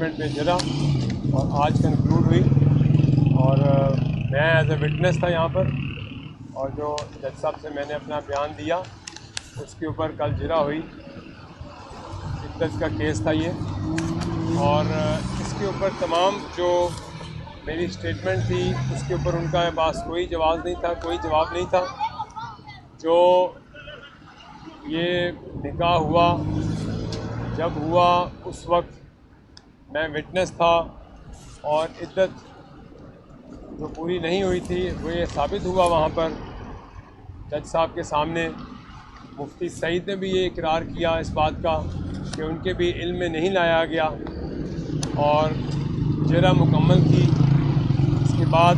میں جرا اور آج کنکلوڈ ہوئی اور میں ایز اے وٹنس تھا یہاں پر، اور جو جج صاحب سے میں نے اپنا بیان دیا اس کے اوپر کل جرا ہوئی۔ عدت کا کیس تھا یہ، اور اس کے اوپر تمام جو میری اسٹیٹمنٹ تھی اس کے اوپر ان کا پاس کوئی جواز نہیں تھا، کوئی جواب نہیں تھا۔ جو یہ نکاح ہوا، جب ہوا اس وقت میں وٹنس تھا، اور عدت جو پوری نہیں ہوئی تھی وہ یہ ثابت ہوا وہاں پر جج صاحب کے سامنے۔ مفتی سعید نے بھی یہ اقرار کیا اس بات کا کہ ان کے بھی علم میں نہیں لایا گیا، اور جرا مکمل کی۔ اس کے بعد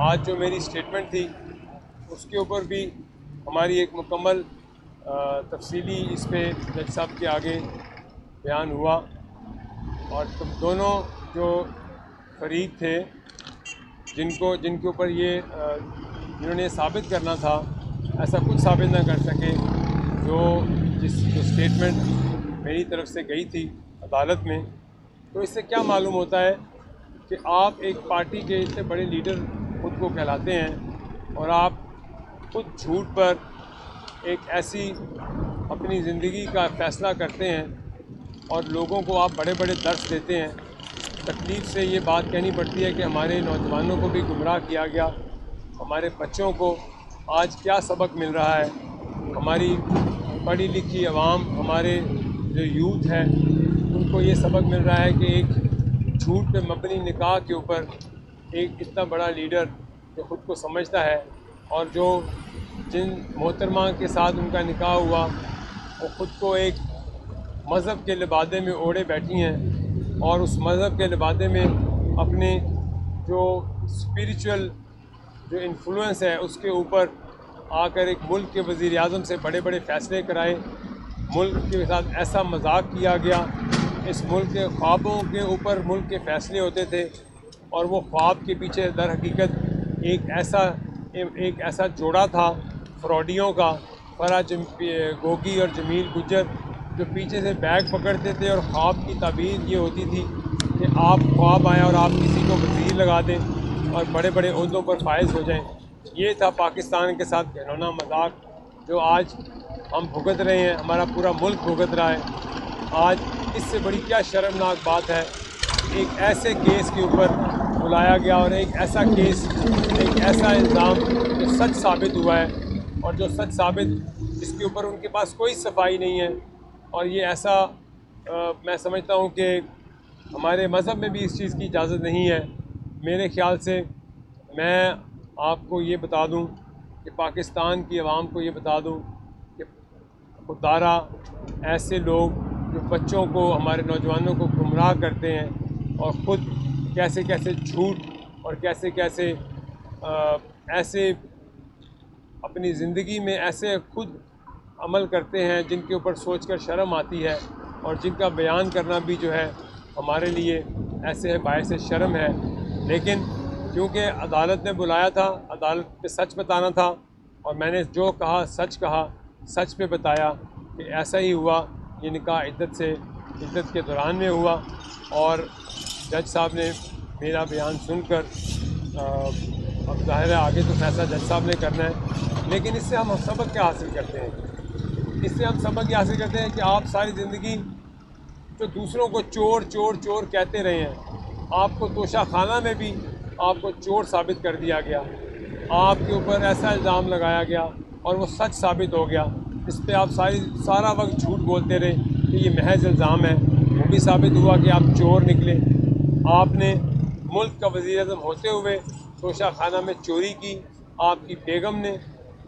آج جو میری اسٹیٹمنٹ تھی اس کے اوپر بھی ہماری ایک مکمل تفصیلی اس پہ جج صاحب کے آگے بیان ہوا، اور تم دونوں جو فریق تھے جن کے اوپر یہ جنہوں نے ثابت کرنا تھا، ایسا کچھ ثابت نہ کر سکے۔ جو اسٹیٹمنٹ میری طرف سے گئی تھی عدالت میں، تو اس سے کیا معلوم ہوتا ہے کہ آپ ایک پارٹی کے اتنے بڑے لیڈر خود کو کہلاتے ہیں، اور آپ خود جھوٹ پر ایک ایسی اپنی زندگی کا فیصلہ کرتے ہیں اور لوگوں کو آپ بڑے بڑے درس دیتے ہیں۔ تکلیف سے یہ بات کہنی پڑتی ہے کہ ہمارے نوجوانوں کو بھی گمراہ کیا گیا، ہمارے بچوں کو آج کیا سبق مل رہا ہے، ہماری پڑھی لکھی عوام، ہمارے جو یوتھ ہے ان کو یہ سبق مل رہا ہے کہ ایک جھوٹ پہ مبنی نکاح کے اوپر ایک اتنا بڑا لیڈر جو خود کو سمجھتا ہے، اور جو جن محترمہ کے ساتھ ان کا نکاح ہوا وہ خود کو ایک مذہب کے لبادے میں اوڑھے بیٹھی ہیں، اور اس مذہب کے لبادے میں اپنے جو اسپریچول جو انفلوئنس ہے اس کے اوپر آ کر ایک ملک کے وزیر اعظم سے بڑے بڑے فیصلے کرائے، ملک کے ساتھ ایسا مذاق کیا گیا۔ اس ملک کے خوابوں کے اوپر ملک کے فیصلے ہوتے تھے، اور وہ خواب کے پیچھے در حقیقت ایک ایسا جوڑا تھا فراڈیوں کا، فرح گوگی اور جمیل گجر، جو پیچھے سے بیگ پکڑتے تھے، اور خواب کی تعبیر یہ ہوتی تھی کہ آپ خواب آئیں اور آپ کسی کو وزیر لگا دیں اور بڑے بڑے عہدوں پر فائز ہو جائیں۔ یہ تھا پاکستان کے ساتھ گھنونا مذاق جو آج ہم بھگت رہے ہیں، ہمارا پورا ملک بھگت رہا ہے۔ آج اس سے بڑی کیا شرمناک بات ہے، ایک ایسے کیس کے اوپر بلایا گیا، اور ایک ایسا کیس، ایک ایسا الزام جو سچ ثابت ہوا ہے، اور جو سچ ثابت جس کے اوپر ان کے پاس کوئی صفائی نہیں ہے۔ اور یہ ایسا میں سمجھتا ہوں کہ ہمارے مذہب میں بھی اس چیز کی اجازت نہیں ہے۔ میرے خیال سے میں آپ کو یہ بتا دوں کہ پاکستان کی عوام کو یہ بتا دوں کہ خوددارا ایسے لوگ جو بچوں کو، ہمارے نوجوانوں کو گمراہ کرتے ہیں، اور خود کیسے کیسے جھوٹ اور کیسے کیسے ایسے اپنی زندگی میں ایسے خود عمل کرتے ہیں جن کے اوپر سوچ کر شرم آتی ہے، اور جن کا بیان کرنا بھی جو ہے ہمارے لیے ایسے باعث شرم ہے۔ لیکن کیونکہ عدالت نے بلایا تھا، عدالت پہ سچ بتانا تھا، اور میں نے جو کہا سچ پہ بتایا کہ ایسا ہی ہوا۔ یہ نکاح عدت کے دوران میں ہوا، اور جج صاحب نے میرا بیان سن کر اب ظاہر ہے آگے تو فیصلہ جج صاحب نے کرنا ہے، لیکن اس سے ہم سبق کیا حاصل کرتے ہیں؟ اس سے ہم سبق یہ حاصل کرتے ہیں کہ آپ ساری زندگی جو دوسروں کو چور چور چور کہتے رہے ہیں، آپ کو توشہ خانہ میں بھی آپ کو چور ثابت کر دیا گیا، آپ کے اوپر ایسا الزام لگایا گیا اور وہ سچ ثابت ہو گیا، اس پہ آپ سارا وقت جھوٹ بولتے رہے کہ یہ محض الزام ہے، وہ بھی ثابت ہوا کہ آپ چور نکلے۔ آپ نے ملک کا وزیر اعظم ہوتے ہوئے توشہ خانہ میں چوری کی، آپ کی بیگم نے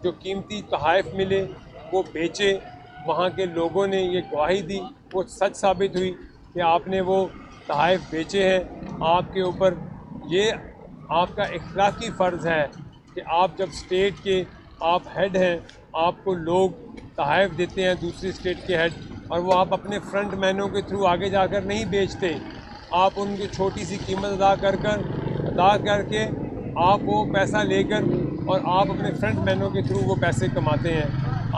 جو قیمتی تحائف ملے وہ بیچے، وہاں کے لوگوں نے یہ گواہی دی، وہ سچ ثابت ہوئی کہ آپ نے وہ تحائف بیچے ہیں۔ آپ کے اوپر یہ آپ کا اخلاقی فرض ہے کہ آپ جب اسٹیٹ کے آپ ہیڈ ہیں، آپ کو لوگ تحائف دیتے ہیں دوسری اسٹیٹ کے ہیڈ، اور وہ آپ اپنے فرنٹ مینوں کے تھرو آگے جا کر نہیں بیچتے، آپ ان کی چھوٹی سی قیمت ادا کر کے آپ وہ پیسہ لے کر اور آپ اپنے فرنٹ مینوں کے تھرو وہ پیسے کماتے ہیں۔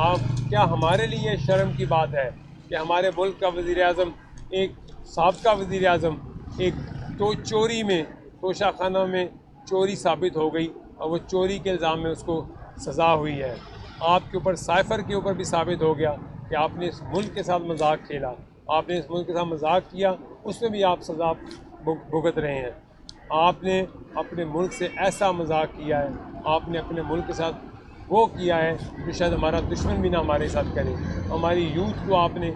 آپ کیا ہمارے لیے شرم کی بات ہے کہ ہمارے ملک کا وزیر اعظم، ایک سابقہ وزیر اعظم ایک تو چوری میں توشہ خانہ میں چوری ثابت ہو گئی اور وہ چوری کے الزام میں اس کو سزا ہوئی ہے. آپ کے اوپر سائفر کے اوپر بھی ثابت ہو گیا کہ آپ نے اس ملک کے ساتھ مذاق کھیلا, آپ نے اس ملک کے ساتھ مذاق کیا, اس میں بھی آپ سزا بھگت رہے ہیں. آپ نے اپنے ملک سے ایسا مذاق کیا ہے, آپ نے اپنے ملک کے ساتھ وہ کیا ہے جو شاید ہمارا دشمن بھی نہ ہمارے ساتھ کرے. ہماری یوتھ کو آپ نے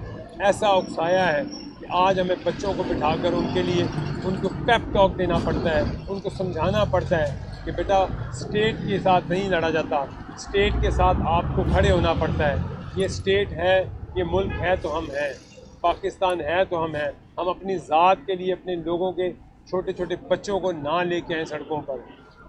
ایسا اکسایا ہے کہ آج ہمیں بچوں کو بٹھا کر ان کے لیے ان کو پیپ ٹاک دینا پڑتا ہے, ان کو سمجھانا پڑتا ہے کہ بیٹا اسٹیٹ کے ساتھ نہیں لڑا جاتا, اسٹیٹ کے ساتھ آپ کو کھڑے ہونا پڑتا ہے. یہ اسٹیٹ ہے, یہ ملک ہے تو ہم ہیں, پاکستان ہے تو ہم ہیں. ہم اپنی ذات کے لیے اپنے لوگوں کے چھوٹے چھوٹے بچوں کو نہ لے کے آئیں سڑکوں پر.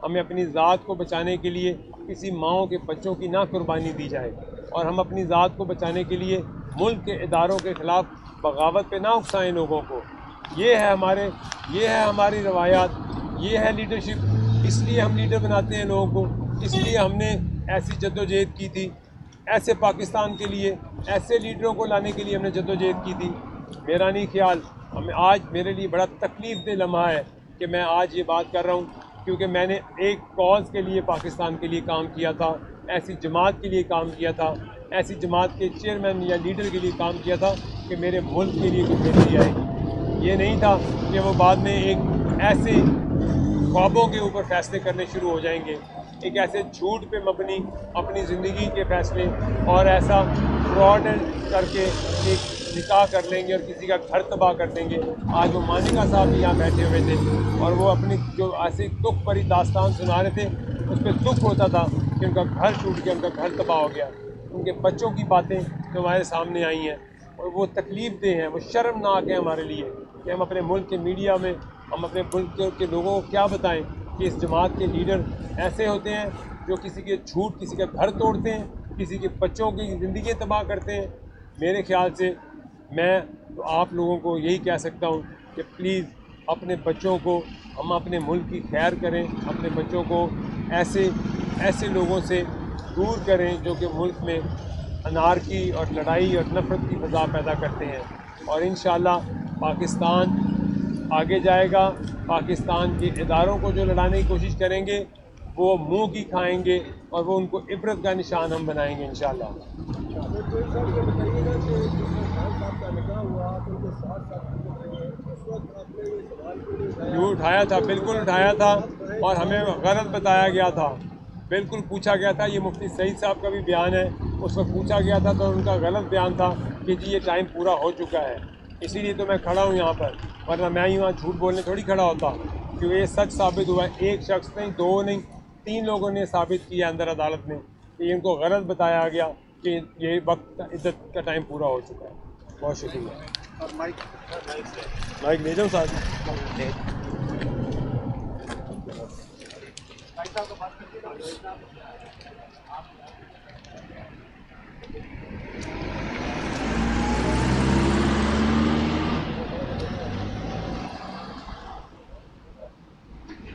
ہمیں اپنی ذات کو بچانے کے لیے کسی ماؤں کے بچوں کی نہ قربانی دی جائے, اور ہم اپنی ذات کو بچانے کے لیے ملک کے اداروں کے خلاف بغاوت پہ نہ اکسائیں لوگوں کو. یہ ہے ہماری روایات, یہ ہے لیڈرشپ. اس لیے ہم لیڈر بناتے ہیں لوگوں کو, اس لیے ہم نے ایسی جدوجہد کی تھی, ایسے پاکستان کے لیے ایسے لیڈروں کو لانے کے لیے ہم نے جدوجہد کی تھی. میرا نہیں خیال, ہمیں آج میرے لیے بڑا تکلیف دہ لمحہ ہے کہ میں آج یہ بات کر رہا ہوں, کیونکہ میں نے ایک کاز کے لیے پاکستان کے لیے کام کیا تھا, ایسی جماعت کے لیے کام کیا تھا, ایسی جماعت کے چیئرمین یا لیڈر کے لیے کام کیا تھا کہ میرے ملک کے لیے کچھ بہتری آئے گی. یہ نہیں تھا کہ وہ بعد میں ایک ایسے خوابوں کے اوپر فیصلے کرنے شروع ہو جائیں گے, ایک ایسے جھوٹ پہ مبنی اپنی زندگی کے فیصلے اور ایسا فراڈ کر کے ایک نکاح کر لیں گے اور کسی کا گھر تباہ کر دیں گے. آج وہ مانیکا صاحب بھی یہاں بیٹھے ہوئے تھے اور وہ اپنی جو ایسی دکھ بھری داستان سنا رہے تھے, اس پہ دکھ ہوتا تھا کہ ان کا گھر ٹوٹ گیا, ان کا گھر تباہ ہو گیا. ان کے بچوں کی باتیں جو ہمارے سامنے آئی ہیں اور وہ تکلیف دہ ہیں, وہ شرمناک ہیں ہمارے لیے کہ ہم اپنے ملک کے میڈیا میں ہم اپنے ملک کے لوگوں کو کیا بتائیں کہ اس جماعت کے لیڈر ایسے ہوتے ہیں جو کسی کے جھوٹ کسی کا گھر توڑتے ہیں, کسی کے بچوں کی زندگی تباہ کرتے ہیں. میرے خیال سے میں تو آپ لوگوں کو یہی کہہ سکتا ہوں کہ پلیز اپنے بچوں کو ہم اپنے ملک کی خیر کریں, اپنے بچوں کو ایسے لوگوں سے دور کریں جو کہ ملک میں انارکی اور لڑائی اور نفرت کی فضا پیدا کرتے ہیں. اور انشاءاللہ پاکستان آگے جائے گا. پاکستان کے اداروں کو جو لڑانے کی کوشش کریں گے وہ منہ کی کھائیں گے اور وہ ان کو عبرت کا نشان ہم بنائیں گے انشاءاللہ. یہ اٹھایا تھا, بالکل اٹھایا تھا, اور ہمیں غلط بتایا گیا تھا. بالکل پوچھا گیا تھا, یہ مفتی سعید صاحب کا بھی بیان ہے, اس وقت پوچھا گیا تھا تو ان کا غلط بیان تھا کہ جی یہ ٹائم پورا ہو چکا ہے. اسی لیے تو میں کھڑا ہوں یہاں پر, ورنہ میں یہاں جھوٹ بولنے تھوڑی کھڑا ہوتا, کیونکہ یہ سچ ثابت ہوا ہے. ایک شخص نہیں, دو نہیں, 3 لوگوں نے ثابت کیا اندر عدالت میں کہ ان کو غلط بتایا گیا کہ یہ وقت عزت کا ٹائم پورا ہو چکا ہے. بہت شکریہ. مائک لے جاؤں صاحب.